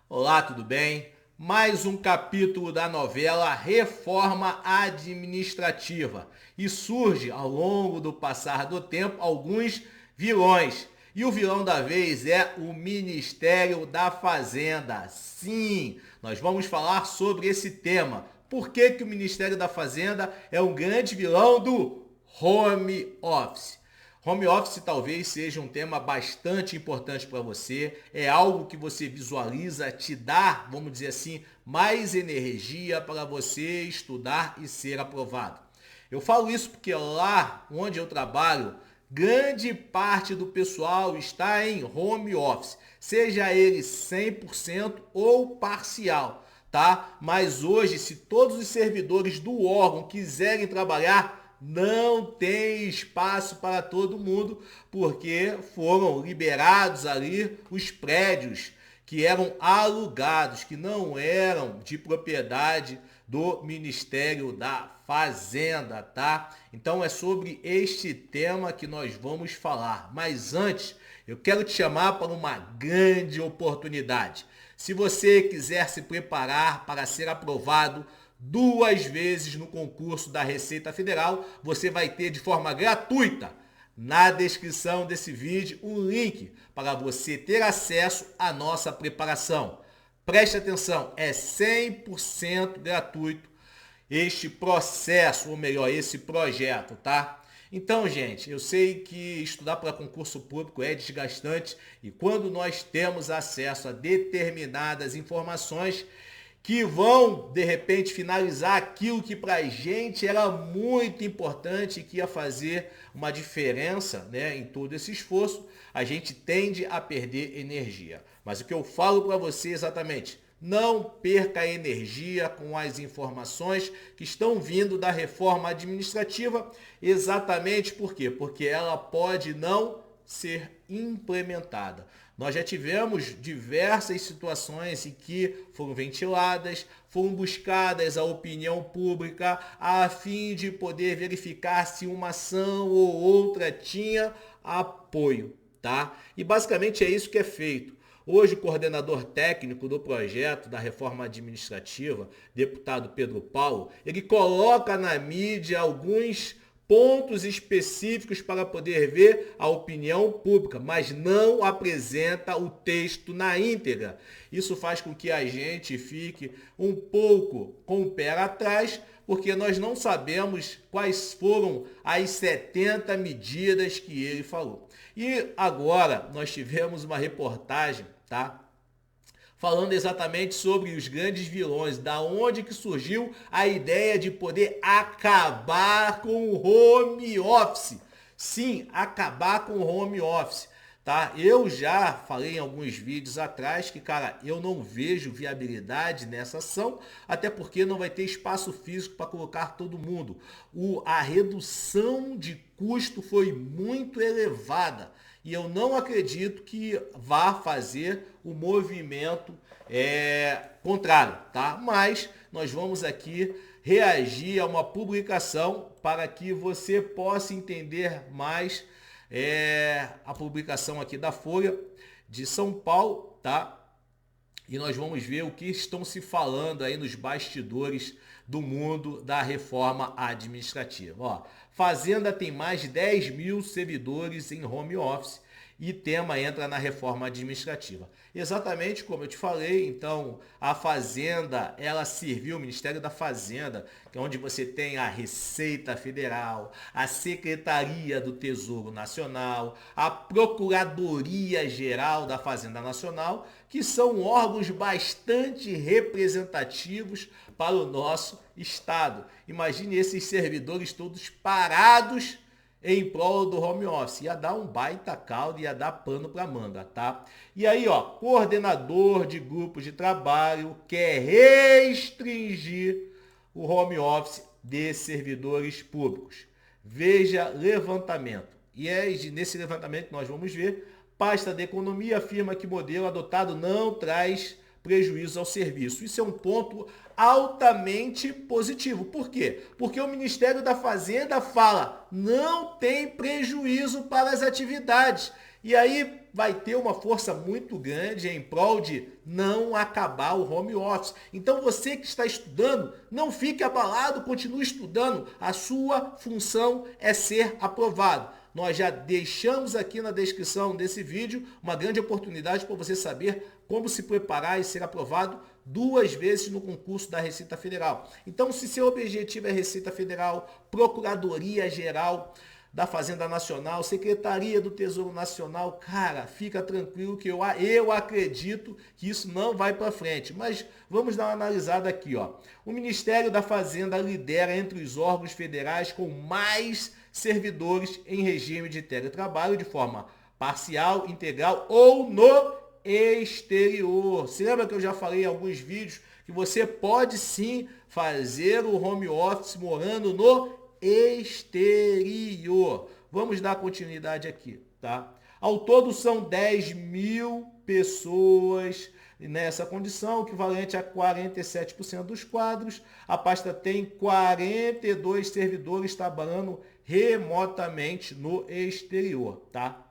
Olá, tudo bem? Mais um capítulo da novela Reforma Administrativa. E surge, ao longo do passar do tempo, alguns vilões. E o vilão da vez é o Ministério da Fazenda. Sim, nós vamos falar sobre esse tema. Por que que o Ministério da Fazenda é um grande vilão do home office? Home office talvez seja um tema bastante importante para você, é algo que você visualiza, te dá, vamos dizer assim, mais energia para você estudar e ser aprovado. Eu falo isso porque lá onde eu trabalho, grande parte do pessoal está em home office, seja ele 100% ou parcial, tá? Mas hoje, se todos os servidores do órgão quiserem trabalhar, não tem espaço para todo mundo, porque foram liberados ali os prédios que eram alugados, que não eram de propriedade do Ministério da Fazenda, tá? Então é sobre este tema que nós vamos falar. Mas antes, eu quero te chamar para uma grande oportunidade. Se você quiser se preparar para ser aprovado 2 vezes no concurso da Receita Federal, você vai ter de forma gratuita na descrição desse vídeo um link para você ter acesso à nossa preparação. Preste atenção, é 100% gratuito este processo, ou melhor, esse projeto, tá? Então, gente, eu sei que estudar para concurso público é desgastante e quando nós temos acesso a determinadas informações que vão, de repente, finalizar aquilo que para a gente era muito importante e que ia fazer uma diferença, né, em todo esse esforço, a gente tende a perder energia. Mas o que eu falo para você exatamente, não perca energia com as informações que estão vindo da reforma administrativa, exatamente por quê? Porque ela pode não ser implementada. Nós já tivemos diversas situações em que foram ventiladas, foram buscadas a opinião pública a fim de poder verificar se uma ação ou outra tinha apoio, tá? E basicamente é isso que é feito. Hoje, o coordenador técnico do projeto da reforma administrativa, deputado Pedro Paulo, ele coloca na mídia alguns pontos específicos para poder ver a opinião pública, mas não apresenta o texto na íntegra. Isso faz com que a gente fique um pouco com o pé atrás, porque nós não sabemos quais foram as 70 medidas que ele falou. E agora nós tivemos uma reportagem, tá? Falando exatamente sobre os grandes vilões, da onde que surgiu a ideia de poder acabar com o home office. Sim, acabar com o home office, tá? Eu já falei em alguns vídeos atrás que, cara, eu não vejo viabilidade nessa ação, até porque não vai ter espaço físico para colocar todo mundo. A redução de custo foi muito elevada e eu não acredito que vá fazer o movimento contrário, tá? Mas nós vamos aqui reagir a uma publicação para que você possa entender mais a publicação aqui da Folha de São Paulo, tá? E nós vamos ver o que estão se falando aí nos bastidores do mundo da reforma administrativa. Ó, Fazenda tem mais de 10 mil servidores em home office e tema entra na reforma administrativa. Exatamente como eu te falei, então a Fazenda, ela serviu, o Ministério da Fazenda, que é onde você tem a Receita Federal, a Secretaria do Tesouro Nacional, a Procuradoria Geral da Fazenda Nacional, que são órgãos bastante representativos para o nosso Estado. Imagine esses servidores todos parados em prol do home office. Ia dar um baita caldo, ia dar pano para manga, tá? E aí, ó, coordenador de grupos de trabalho quer restringir o home office de servidores públicos. Veja levantamento. E é nesse levantamento que nós vamos ver, pasta da economia afirma que o modelo adotado não traz prejuízo ao serviço. Isso é um ponto altamente positivo. Por quê? Porque o Ministério da Fazenda fala, não tem prejuízo para as atividades. E aí vai ter uma força muito grande em prol de não acabar o home office. Então você que está estudando, não fique abalado, continue estudando. A sua função é ser aprovado. Nós já deixamos aqui na descrição desse vídeo uma grande oportunidade para você saber como se preparar e ser aprovado 2 vezes no concurso da Receita Federal. Então, se seu objetivo é Receita Federal, Procuradoria Geral da Fazenda Nacional, Secretaria do Tesouro Nacional, cara, fica tranquilo que eu acredito que isso não vai para frente. Mas vamos dar uma analisada aqui, ó. O Ministério da Fazenda lidera entre os órgãos federais com mais servidores em regime de teletrabalho de forma parcial, integral ou no exterior. Você lembra que eu já falei em alguns vídeos que você pode sim fazer o home office morando no exterior. Vamos dar continuidade aqui, tá? Ao todo são 10.000 pessoas nessa condição, equivalente a 47% dos quadros. A pasta tem 42 servidores trabalhando remotamente no exterior, tá?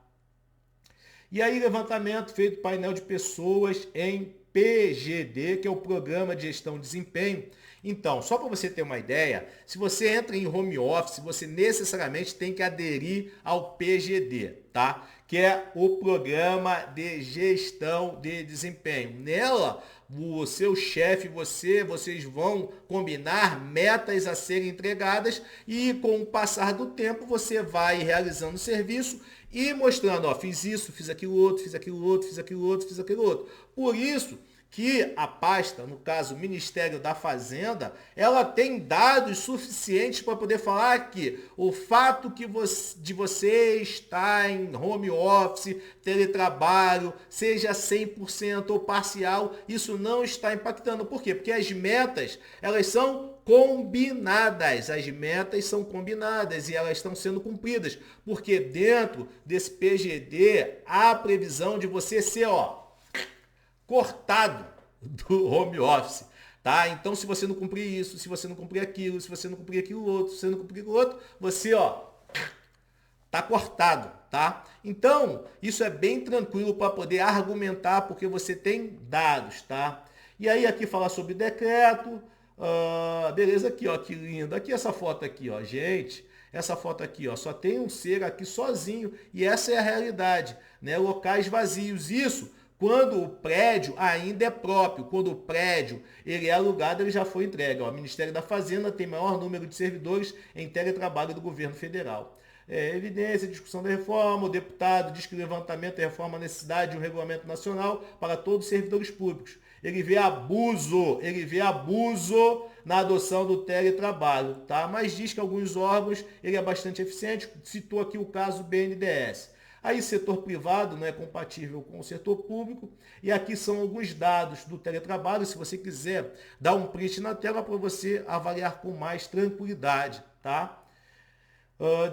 E aí, levantamento feito painel de pessoas em PGD, que é o Programa de Gestão de Desempenho. Então, só para você ter uma ideia, se você entra em home office, você necessariamente tem que aderir ao PGD, tá? Que é o Programa de Gestão de Desempenho. Nela, o seu chefe, vocês vão combinar metas a serem entregadas e com o passar do tempo você vai realizando o serviço e mostrando, ó, fiz isso, fiz aquilo outro, fiz aquilo outro, fiz aquilo outro, fiz aquilo outro. Por isso que a pasta, no caso o Ministério da Fazenda, ela tem dados suficientes para poder falar que o fato de você estar em home office, teletrabalho, seja 100% ou parcial, isso não está impactando. Por quê? Porque as metas, elas são combinadas. As metas são combinadas e elas estão sendo cumpridas. Porque dentro desse PGD, há a previsão de você ser, ó, cortado do home office, tá? Então, se você não cumprir isso, se você não cumprir aquilo, se você não cumprir aquilo outro, se você não cumprir aquilo outro, você, ó, tá cortado, tá? Então, isso é bem tranquilo para poder argumentar, porque você tem dados, tá? E aí, aqui falar sobre decreto, beleza, aqui, ó, que lindo. Aqui essa foto aqui, ó, gente. Essa foto aqui, ó, só tem um ser aqui sozinho e essa é a realidade, né? Locais vazios. Isso quando o prédio ainda é próprio, quando o prédio ele é alugado, ele já foi entregue. Ó, o Ministério da Fazenda tem maior número de servidores em teletrabalho do governo federal. Evidência, discussão da reforma, o deputado diz que o levantamento da reforma a necessidade de um regulamento nacional para todos os servidores públicos. Ele vê abuso na adoção do teletrabalho, tá? Mas diz que alguns órgãos ele é bastante eficiente, citou aqui o caso BNDES. Aí, setor privado não é compatível com o setor público. E aqui são alguns dados do teletrabalho. Se você quiser dar um print na tela para você avaliar com mais tranquilidade, tá?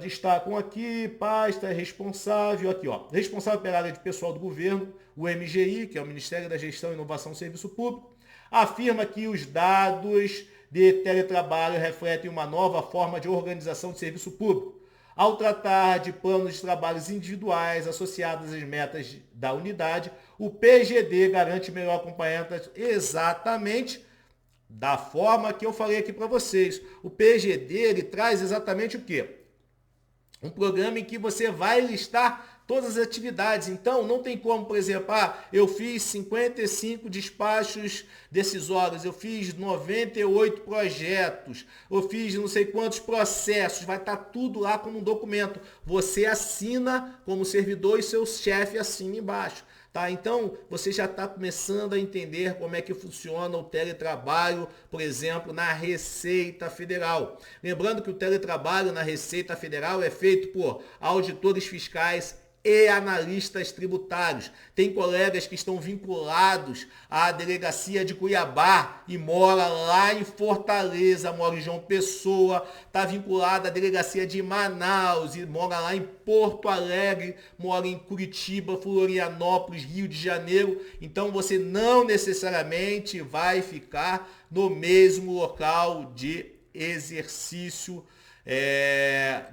Destacam aqui, pasta responsável, aqui, ó, responsável pela área de pessoal do governo, o MGI, que é o Ministério da Gestão, Inovação e Serviço Público, afirma que os dados de teletrabalho refletem uma nova forma de organização de serviço público. Ao tratar de planos de trabalhos individuais associados às metas da unidade, o PGD garante melhor acompanhamento exatamente da forma que eu falei aqui para vocês. O PGD ele traz exatamente o quê? Um programa em que você vai listar todas as atividades. Então, não tem como, por exemplo, eu fiz 55 despachos decisórios, eu fiz 98 projetos, eu fiz não sei quantos processos, vai estar tudo lá como um documento. Você assina como servidor e seu chefe assina embaixo. Tá? Então, você já está começando a entender como é que funciona o teletrabalho, por exemplo, na Receita Federal. Lembrando que o teletrabalho na Receita Federal é feito por auditores fiscais e analistas tributários. Tem colegas que estão vinculados à delegacia de Cuiabá e mora lá em Fortaleza, mora em João Pessoa, está vinculado à delegacia de Manaus e mora lá em Porto Alegre, mora em Curitiba, Florianópolis, Rio de Janeiro. Então você não necessariamente vai ficar no mesmo local de exercício,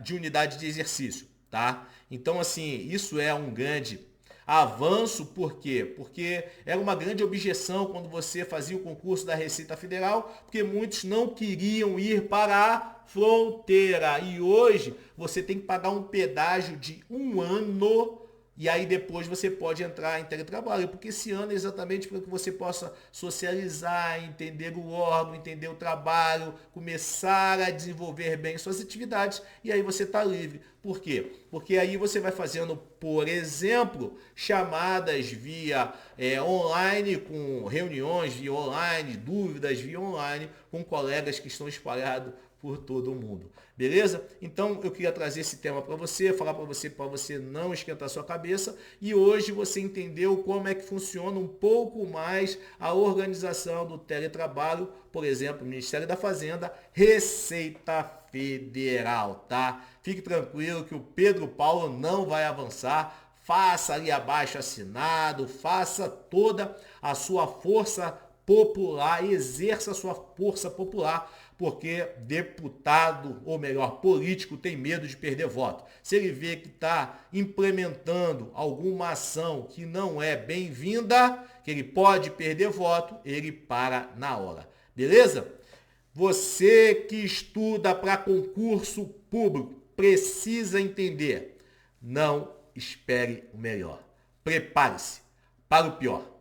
de unidade de exercício, tá? Então, assim, isso é um grande avanço, por quê? Porque era uma grande objeção quando você fazia o concurso da Receita Federal, porque muitos não queriam ir para a fronteira. E hoje você tem que pagar um pedágio de 1 ano e aí depois você pode entrar em teletrabalho, porque esse ano é exatamente para que você possa socializar, entender o órgão, entender o trabalho, começar a desenvolver bem suas atividades e aí você está livre. Por quê? Porque aí você vai fazendo, por exemplo, chamadas via online, com reuniões via online, dúvidas via online, com colegas que estão espalhados por todo o mundo. Beleza? Então eu queria trazer esse tema para você, falar para você não esquentar sua cabeça. E hoje você entendeu como é que funciona um pouco mais a organização do teletrabalho, por exemplo, Ministério da Fazenda, Receita Federal, tá? Fique tranquilo que o Pedro Paulo não vai avançar. Faça ali abaixo assinado, faça toda a sua força popular, exerça a sua força popular, porque deputado, ou melhor, político, tem medo de perder voto. Se ele vê que está implementando alguma ação que não é bem-vinda, que ele pode perder voto, ele para na hora. Beleza? Você que estuda para concurso público precisa entender. Não espere o melhor. Prepare-se para o pior.